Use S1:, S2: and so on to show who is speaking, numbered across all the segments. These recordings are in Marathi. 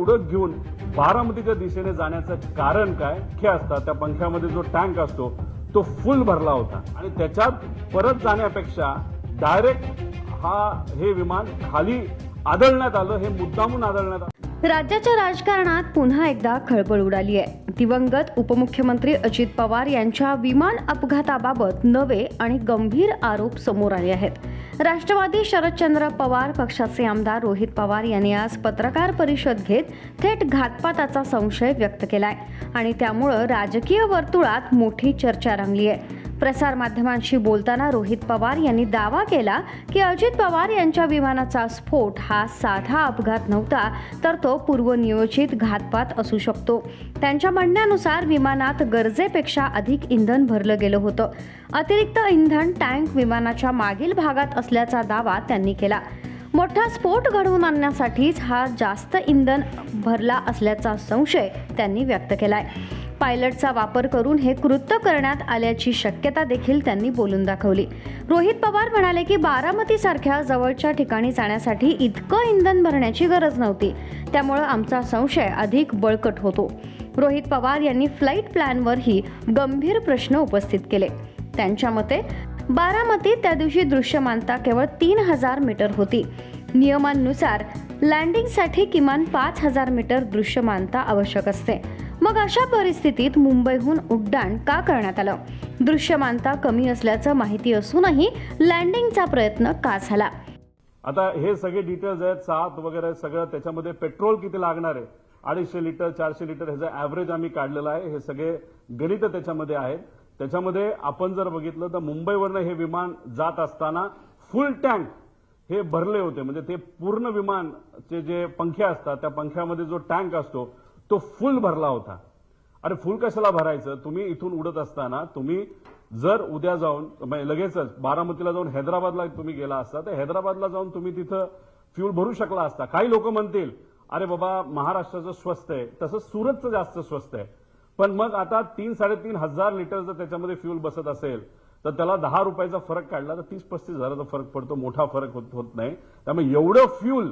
S1: एवढं घेऊन बारामतीच्या दिशेने जाण्याचं कारण काय? पंखे असतात, त्या पंख्यामध्ये जो टँक असतो तो फुल भरला होता आणि त्याच्यात परत जाण्यापेक्षा डायरेक्ट हे विमान खाली आदळण्यात आलं, हे मुद्दामून आदळण्यात आलं.
S2: राज्याच्या राजकारणात पुन्हा एकदा खळबळ उडाली आहे. दिवंगत उपमुख्यमंत्री अजित पवार यांच्या विमान अपघाताबाबत नवे आणि गंभीर आरोप समोर आले आहेत. राष्ट्रवादी शरदचंद्र पवार पक्षाचे आमदार रोहित पवार यांनी आज पत्रकार परिषद घेत थेट घातपाताचा संशय व्यक्त केलाय आणि त्यामुळे राजकीय वर्तुळात मोठी चर्चा रंगली आहे. प्रसार माध्यमांशी बोलताना रोहित पवार यांनी दावा केला की अजित पवार यांच्या विमानाचा स्फोट हा साधा अपघात नव्हता, तर तो पूर्वनियोजित घातपात असू शकतो. त्यांच्या म्हणण्यानुसार विमानात गरजेपेक्षा अधिक इंधन भरलं गेलं होतं. अतिरिक्त इंधन टँक विमानाच्या मागील भागात असल्याचा दावा त्यांनी केला. मोठा स्फोट घडवून आणण्यासाठीच हा जास्त इंधन भरला असल्याचा संशय त्यांनी व्यक्त केलाय. पायलटचा वापर करून हे कृत्य करण्यात आल्याची शक्यता देखील त्यांनी बोलून दाखवली. रोहित पवार म्हणाले की बारामतीसारख्या जवळच्या ठिकाणी जाण्यासाठी इतकं इंधन भरण्याची गरज नव्हती, त्यामुळे आमचा संशय अधिक बळकट होतो. रोहित पवार यांनी फ्लाईट प्लॅनवरही गंभीर प्रश्न उपस्थित केले. त्यांच्या मते बारामतीत त्या दिवशी दृश्यमानता केवळ 3000 मीटर होती. नियमांनुसार लँडिंगसाठी किमान 5000 मीटर दृश्यमानता आवश्यक असते. मग अशा परिस्थितीत मुंबईहून उड्डाण का करण्यात आलं? दृश्यमानता कमी असल्याचं माहिती असूनही लँडिंगचा प्रयत्न का झाला?
S1: आता हे सगळे डिटेल्स आहेत, सात वगैरे सगळं, त्याच्यामध्ये पेट्रोल किती लागणार आहे, 250 लिटर 400 लिटर ह्याचं ॲव्हरेज आम्ही काढलेलं आहे. हे सगळे गणित त्याच्यामध्ये आहेत. त्याच्यामध्ये आपण जर बघितलं तर मुंबईवरनं हे विमान जात असताना फुल टँक हे भरले होते. म्हणजे ते पूर्ण विमानचे जे पंखे असतात त्या पंख्यामध्ये जो टँक असतो तो फुल भरला होता. अरे फुल कशाला भरायचं? तुम्ही इथून उडत असताना तुम्ही जर उद्या जाऊन लगेचच बारामतीला जाऊन हैदराबादला तुम्ही गेला असता तर हैदराबादला जाऊन तुम्ही तिथं फ्यूल भरू शकला असता. काही लोक म्हणतील अरे बाबा महाराष्ट्राचं स्वस्त आहे, तसं सुरतचं जास्त स्वस्त आहे. पण मग आता 3-3.5 हजार लिटर जर त्याच्यामध्ये फ्यूल बसत असेल तर त्याला 10 रुपयाचा फरक काढला तर 30-35 हजाराचा फरक पडतो. मोठा फरक होत नाही. त्यामुळे एवढं फ्यूल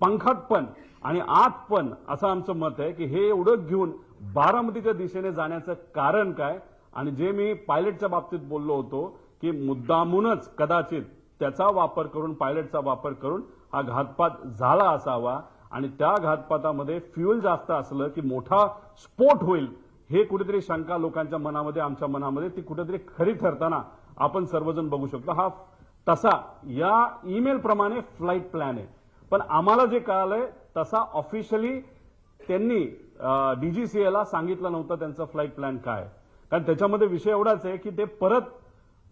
S1: पंखात पण आणि आत पण असं आमचं मत आहे की हे एवढं घेऊन बारामतीच्या दिशेने जाण्याचं कारण काय? आणि जे मी पायलटच्या बाबतीत बोललो होतो की मुद्दामूनच कदाचित त्याचा वापर करून, पायलटचा वापर करून हा घातपात झाला असावा आणि त्या घातपातामध्ये फ्यूल जास्त असलं की मोठा स्फोट होईल, हे कुठेतरी शंका लोकांच्या मनामध्ये, आमच्या मनामध्ये ती कुठेतरी खरी ठरताना आपण सर्वजण बघू शकतो. हा तसा या ईमेल प्रमाणे फ्लाईट प्लॅन आहे. पण आम्हाला जे कळालंय तसा ऑफिशियली त्यांनी डीजीसीएला सांगितलं नव्हतं त्यांचा फ्लाईट प्लॅन काय. कारण त्याच्यामध्ये विषय एवढाच आहे की ते परत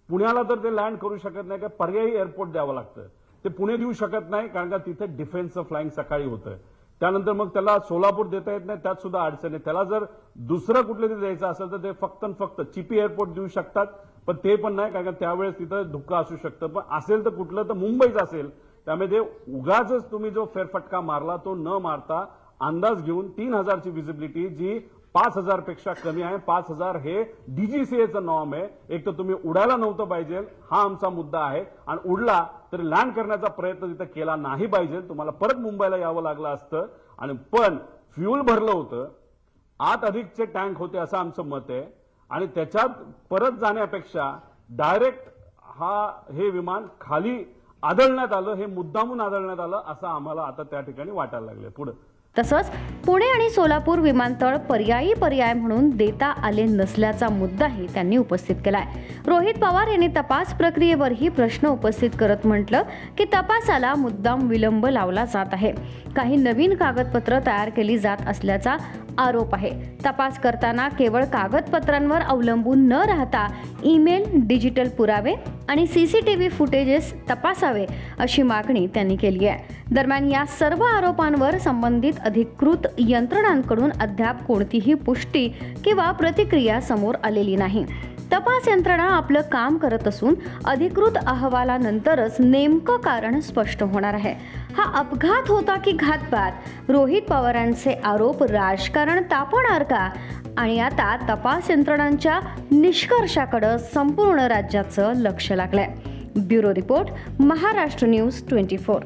S1: पुण्याला तर ते लँड करू शकत नाही, का पर्यायी एअरपोर्ट द्यावं लागतं. ते पुणे देऊ शकत नाही कारण का तिथे डिफेन्सचं फ्लाइंग सकाळी होतं. त्यानंतर मग त्याला सोलापूर देता येत नाही, त्यात सुद्धा अडचण आहे. त्याला जर दुसरं कुठलं तरी द्यायचं असेल तर ते फक्त चिपी एअरपोर्ट देऊ शकतात. पण ते पण नाही कारण त्यावेळेस तिथं धुक्का असू शकतं. पण असेल तर कुठलं तर मुंबईच असेल. त्यामुळे ते उगाच तुम्ही जो फेरफटका मारला तो न मारता अंदाज घेऊन 3000ची विजिबिलिटी जी 5000 पेक्षा कमी आहे. 5000 हे डीजीसीएचं नॉर्म आहे. एक तर तुम्ही उडायला नव्हतं पाहिजे, हा आमचा मुद्दा आहे. आणि उडला तर लँड करण्याचा प्रयत्न तिथं केला नाही पाहिजे. तुम्हाला परत मुंबईला यावं लागलं असतं. आणि पण फ्यूल भरलं होतं, आत अधिकचे टँक होते असं आमचं मत आहे. आणि त्याच्यात परत जाण्यापेक्षा डायरेक्ट हे विमान खाली आदळण्यात आलं, हे मुद्दामून आदळण्यात आलं असं आम्हाला आता त्या ठिकाणी वाटायला लागले. पुढे
S2: तसंच पुणे आणि सोलापूर विमानतळ पर्याय म्हणून देता आले नसल्याचा मुद्दाही त्यांनी उपस्थित केलाय. रोहित पवार यांनी तपास प्रक्रियेवरही प्रश्न उपस्थित करत म्हटलं की तपासाला मुद्दाम विलंब लावला जात आहे. काही नवीन कागदपत्र तयार केली जात असल्याचा आरोप आहे. तपास करताना केवळ कागदपत्रांवर अवलंबून न राहता ईमेल, डिजिटल पुरावे आणि सीसीटीव्ही फुटेजेस तपासावे अशी मागणी त्यांनी केली आहे. दरम्यान या सर्व आरोपांवर संबंधित अधिकृत यंत्रणांकडून अद्याप कोणतीही पुष्टी किंवा प्रतिक्रिया समोर आलेली नाही. तपास यंत्रणा आपलं काम करत असून अधिकृत अहवालानंतरच नेमकं कारण स्पष्ट होणार आहे. हा अपघात होता की घातपात? रोहित पवारांचे आरोप राजकारण तापवणार का? आणि आता तपास यंत्रणांच्या निष्कर्षाकडे संपूर्ण राज्याचं लक्ष लागलंय. Bureau report, Maharashtra news 24.